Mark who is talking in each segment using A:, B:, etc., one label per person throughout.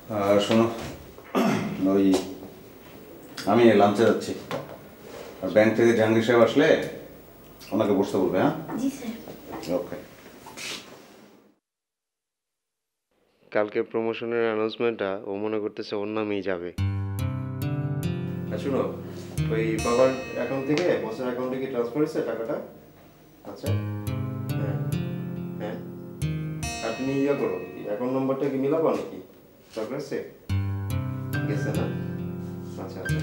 A: শোনো, ওই আমি লাঞ্চে যাচ্ছি, আর ব্যাংক থেকে জাহাঙ্গীর সাহেব আসলে ওনাকে বসতে বলবে। হ্যাঁ
B: জি স্যার।
A: ওকে।
C: কালকে প্রমোশনের অ্যানাউন্সমেন্টটা ও মনে করতেছে ওর নামেই যাবে। শুনো, ওই বাবার অ্যাকাউন্ট থেকে বসের অ্যাকাউন্টে কি ট্রান্সফার হয়েছে টাকাটা? আচ্ছা, হ্যাঁ হ্যাঁ, আপনি ইয়ে করো, অ্যাকাউন্ট নম্বরটা কি মিলাবো নাকি? দরকার আছে? গেছে না? আচ্ছা আচ্ছা।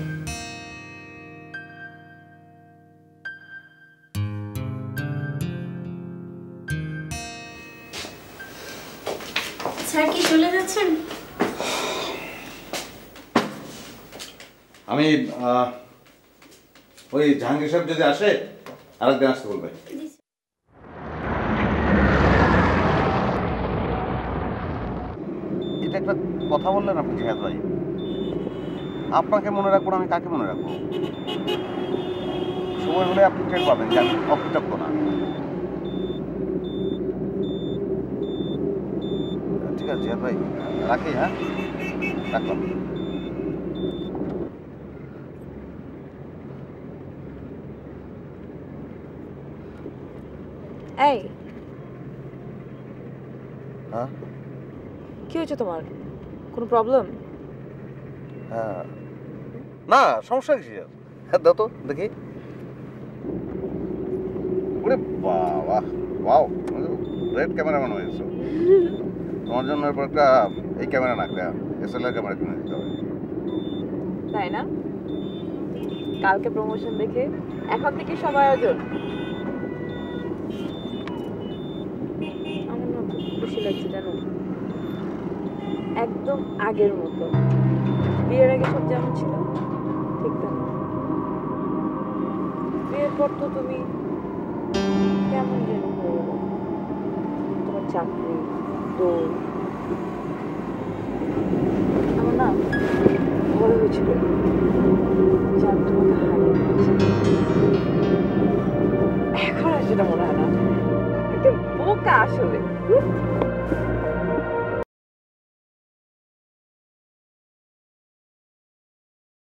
B: স্যার কি চলে যাচ্ছেন?
A: আমি ওই জাহাঙ্গীর সাহেব যদি আসে আরেকদিন আসতে বলবে।
D: এটা একটা কথা বললেন আপনি জিহাদ ভাই। আপনাকে মনে রাখবো না, আমি কাকে মনে রাখবো? সময় হলে আপনি টের পাবেন যে আমি অকৃতজ্ঞ না। ঠিক আছে জিহাদ ভাই, রাখি। হ্যাঁ, রাখলাম।
E: এই,
D: হ্যাঁ
E: কি হয়েছে তোমার? কোনো প্রবলেম?
D: হ্যাঁ, না সমস্যা কি? হ্যাঁ দাও তো দেখি। ওরে বাবা, ওয়াও, গ্রেট ক্যামেরাম্যান হয়েছে। তোমার জন্য এরপর একটা এই ক্যামেরা না, একটা এসএলআর ক্যামেরা কিনে দিতে হবে।
E: তাই না? কালকে প্রমোশন দেখে এখন থেকে সব আয়োজন। আমার না খুব খুশি লাগছে জানো, একদম আগের মতো। বিয়ের আগে সব যেমন ছিল ঠিক তেমন। বিয়ের পর তো তুমি কেমন যেন হয়ে গেল। তোমার চাকরি, দৌড়, আমার না মনে হয়েছিল যে আমি তোমাকে হারিয়ে ফেলেছি। এখন আর সেটা মনে হয় না। একটা বোকা আসলে।